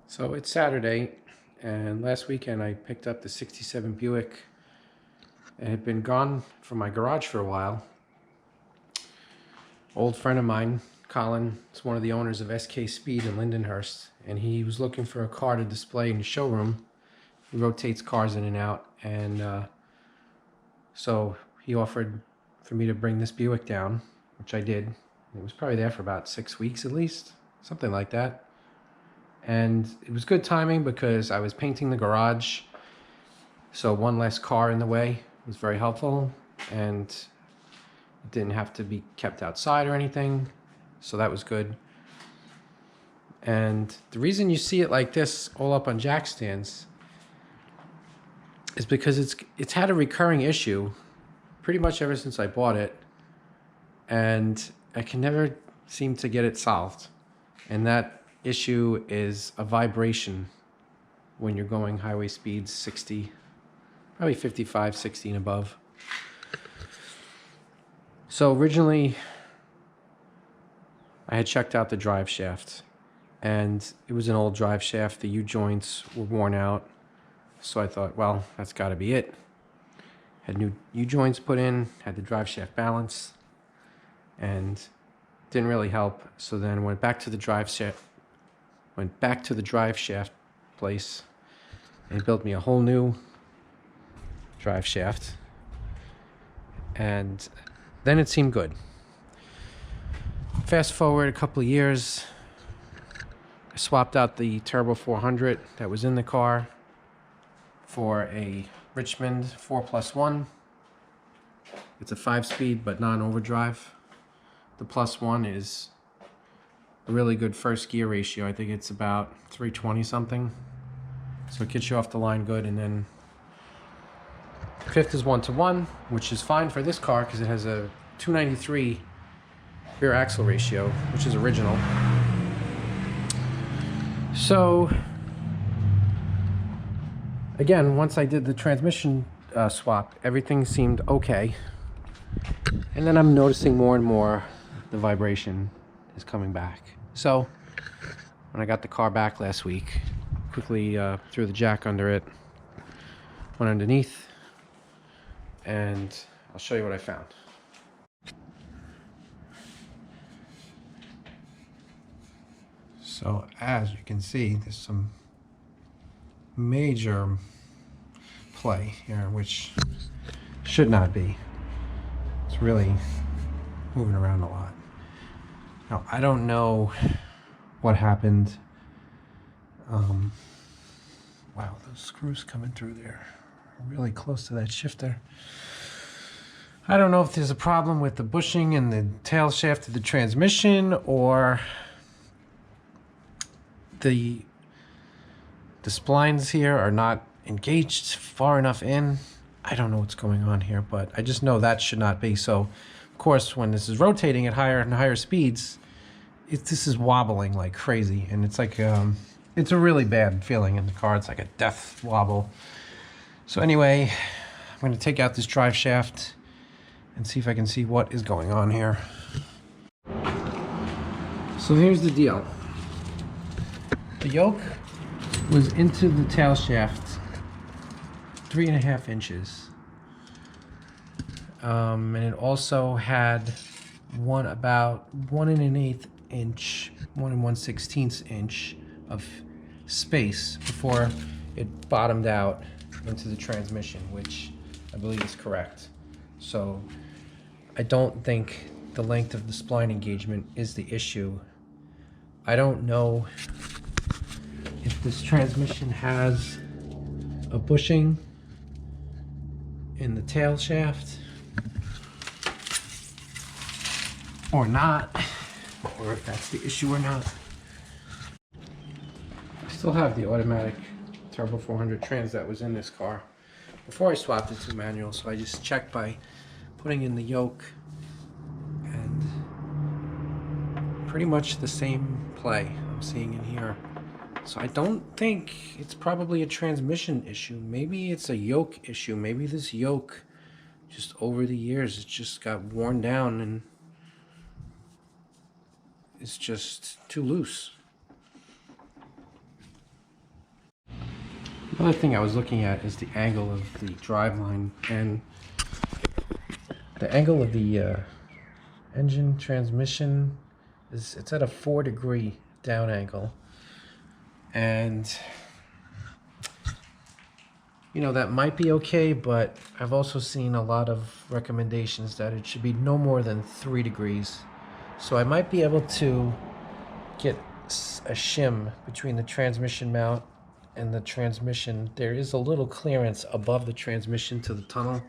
So it's Saturday, and last weekend I picked up the 67 Buick. It had been gone from my garage for a while. Old friend of mine, Colin, is one of the owners of SK Speed in Lindenhurst, and he was looking for a car to display in the showroom. He rotates cars in and out, and so he offered for me to bring this Buick down, which I did. It was probably there for about 6 weeks at least, something like that. And it was good timing because I was painting the garage, so one less car in the way was very helpful, and it didn't have to be kept outside or anything, so that was good. And the reason you see it like this all up on jack stands is because it's had a recurring issue pretty much ever since I bought it, and I can never seem to get it solved. And that issue is a vibration when you're going highway speeds 60, probably 55, 60 and above. So originally I had checked out the drive shaft, and it was an old drive shaft. The U-joints were worn out, so I thought, well, that's got to be it. Had new U-joints put in, had the drive shaft balance, and didn't really help. So then went back to the drive shaft place, and he built me a whole new drive shaft, and then it seemed good. Fast forward a couple of years, I swapped out the Turbo 400 that was in the car for a Richmond 4+1. It's a 5-speed but non-overdrive. The +1 is a really good first gear ratio. I think it's about 320 something. So it gets you off the line good. And then fifth is 1:1, which is fine for this car because it has a 293 rear axle ratio, which is original. So again, once I did the transmission swap, everything seemed okay. And then I'm noticing more and more the vibration is coming back. So when I got the car back last week, quickly threw the jack under it, went underneath, and I'll show you what I found. So as you can see, there's some major play here, which should not be. It's really moving around a lot. Now, I don't know what happened. Wow, those screws coming through there are really close to that shifter. I don't know if there's a problem with the bushing and the tail shaft of the transmission, or the splines here are not engaged far enough in. I don't know what's going on here, but I just know that should not be. So, of course, when this is rotating at higher and higher speeds, this is wobbling like crazy, and it's like it's a really bad feeling in the car. It's like a death wobble. So anyway, I'm going to take out this drive shaft and see if I can see what is going on here. So here's the deal. The yoke was into the tail shaft 3.5 inches. And it also had about 1 1/8 inch, 1 1/16 inch of space before it bottomed out into the transmission, which I believe is correct. So I don't think the length of the spline engagement is the issue. I don't know if this transmission has a bushing in the tail shaft or not, or if that's the issue or not. I still have the automatic Turbo 400 trans that was in this car before I swapped it to manual, so I just checked by putting in the yoke, and pretty much the same play I'm seeing in here. So I don't think it's probably a transmission issue. Maybe it's a yoke issue. Maybe this yoke, just over the years, it just got worn down and it's just too loose. Another thing I was looking at is the angle of the driveline, and the angle of the engine transmission it's at a 4-degree down angle, and you know that might be okay, but I've also seen a lot of recommendations that it should be no more than 3 degrees. So I might be able to get a shim between the transmission mount and the transmission. There is a little clearance above the transmission to the tunnel.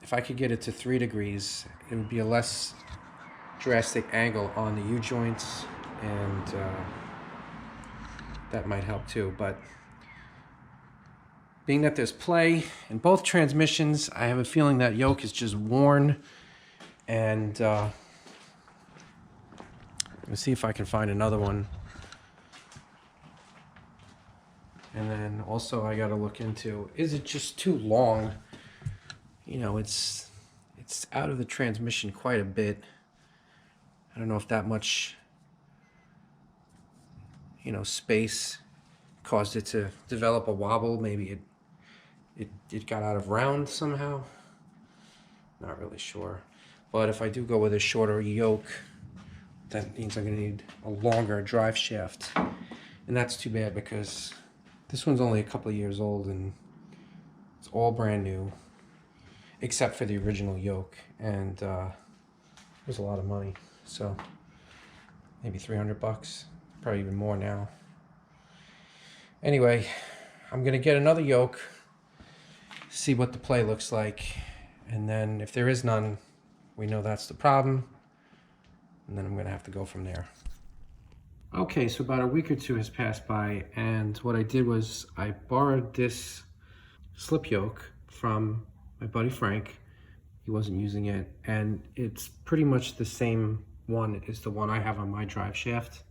If I could get it to 3 degrees, it would be a less drastic angle on the U-joints, and that might help too. But being that there's play in both transmissions, I have a feeling that yoke is just worn, and let's see if I can find another one. And then also I got to look into, is it just too long? You know, it's out of the transmission quite a bit. I don't know if that much, you know, space caused it to develop a wobble. Maybe it got out of round somehow. Not really sure. But if I do go with a shorter yoke, that means I'm going to need a longer drive shaft. And that's too bad, because this one's only a couple of years old and it's all brand new, except for the original yoke. And it was a lot of money. So maybe 300 bucks, probably even more now. Anyway, I'm going to get another yoke, see what the play looks like, and then if there is none, we know that's the problem, and then I'm going to have to go from there. Okay, so about a week or two has passed by, and what I did was I borrowed this slip yoke from my buddy Frank. He wasn't using it, and it's pretty much the same one as the one I have on my drive shaft.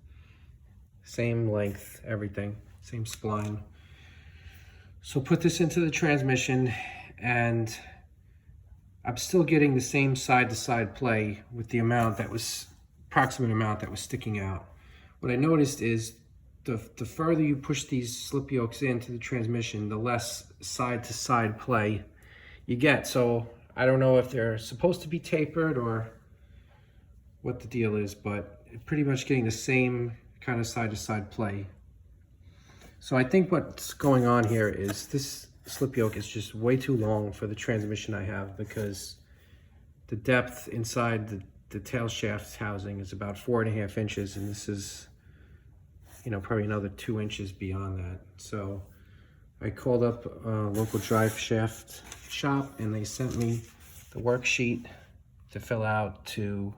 Same length, everything, same spline. So put this into the transmission, and I'm still getting the same side-to-side play with the amount that was, approximate amount that was sticking out. What I noticed is the further you push these slip yokes into the transmission, the less side-to-side play you get. So I don't know if they're supposed to be tapered or what the deal is, but pretty much getting the same kind of side-to-side play. So I think what's going on here is this slip yoke is just way too long for the transmission I have, because the depth inside the tail shaft housing is about 4.5 inches, and this is, you know, probably another 2 inches beyond that. So I called up a local drive shaft shop, and they sent me the worksheet to fill out to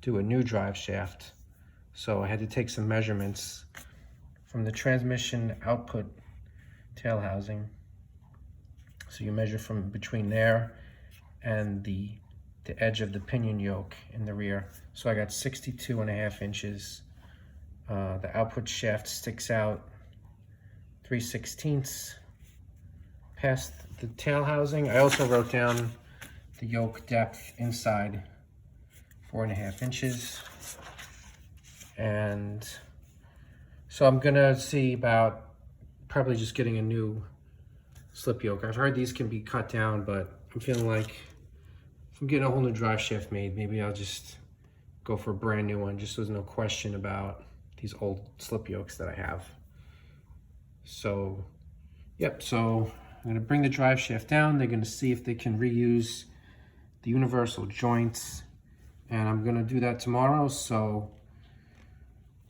do a new drive shaft. So I had to take some measurements from the transmission output tail housing. So you measure from between there and the edge of the pinion yoke in the rear. So I got 62.5 inches. The output shaft sticks out 3/16 past the tail housing. I also wrote down the yoke depth inside, 4.5 inches. And so I'm gonna see about probably just getting a new slip yoke. I've heard these can be cut down, but I'm feeling like if I'm getting a whole new drive shaft made, maybe I'll just go for a brand new one, just so there's no question about these old slip yokes that I have. So, yep, so I'm gonna bring the drive shaft down. They're gonna see if they can reuse the universal joints, and I'm gonna do that tomorrow. So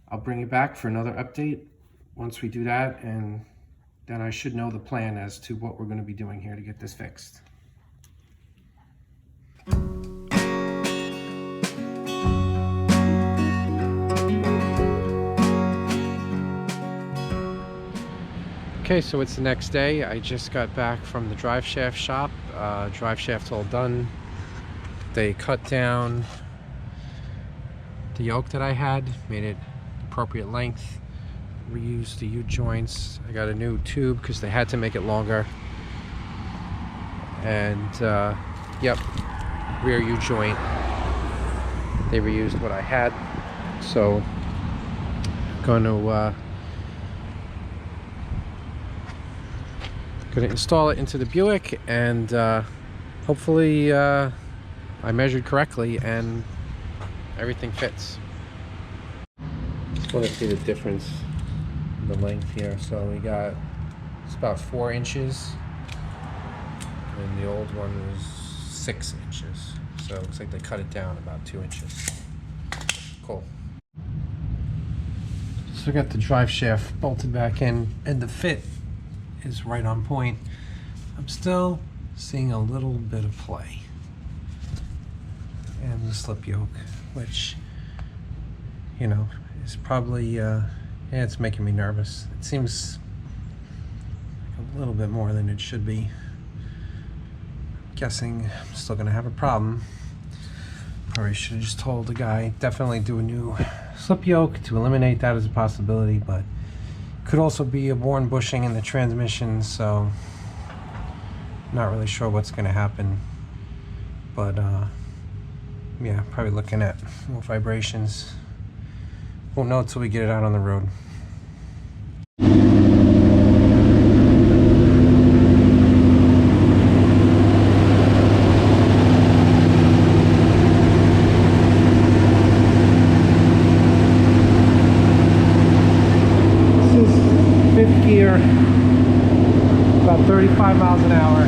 I'll bring you back for another update once we do that, and then I should know the plan as to what we're going to be doing here to get this fixed. Okay, so it's the next day. I just got back from the drive shaft shop. Drive shaft's all done. They cut down the yoke that I had, made it appropriate length, reused the U-joints. I got a new tube because they had to make it longer. And yep, rear U-joint, they reused what I had. So I'm going to Gonna install it into the Buick, and hopefully I measured correctly and everything fits. Just want to see the difference in the length here. So we got, it's about 4 inches, and the old one was 6 inches. So it looks like they cut it down about 2 inches. Cool. So I got the drive shaft bolted back in, and the fit is right on point. I'm still seeing a little bit of play in the slip yoke, which, you know, is probably, yeah, it's making me nervous. It seems like a little bit more than it should be. I'm guessing I'm still gonna have a problem. Probably should have just told the guy, definitely do a new slip yoke to eliminate that as a possibility, but could also be a worn bushing in the transmission, so not really sure what's going to happen. But yeah, probably looking at more vibrations. Won't know until we get it out on the road. Gear, about 35 miles an hour.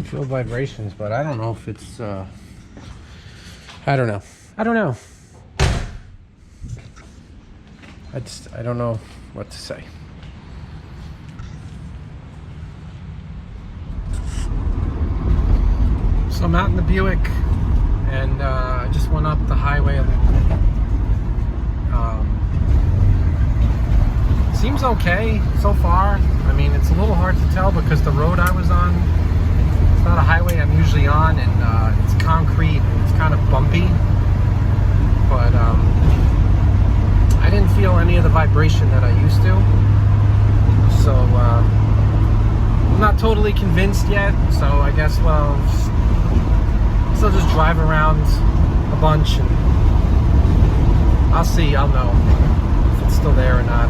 Feel vibrations, but I don't know if it's I don't know I don't know what to say. So I'm out in the Buick, and I just went up the highway. Seems okay so far. I mean, it's a little hard to tell because the road I was on, it's not a highway I'm usually on, and it's concrete. It's kind of bumpy, but I didn't feel any of the vibration that I used to. So I'm not totally convinced yet. So I guess, well, I'll just drive around a bunch, and I'll see. I'll know if it's still there or not.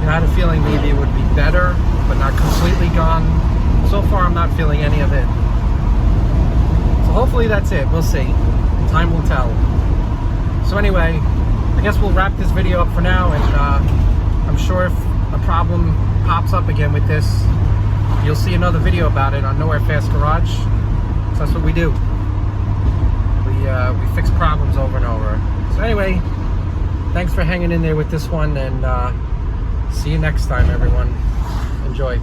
You know, I had a feeling maybe it would be better, but not completely gone. So far, I'm not feeling any of it. So hopefully that's it. We'll see. Time will tell. So anyway, I guess we'll wrap this video up for now, and I'm sure if a problem pops up again with this, you'll see another video about it on Nowhere Fast Garage. So that's what we do. We fix problems over and over. So anyway, thanks for hanging in there with this one, and see you next time, everyone. Enjoy.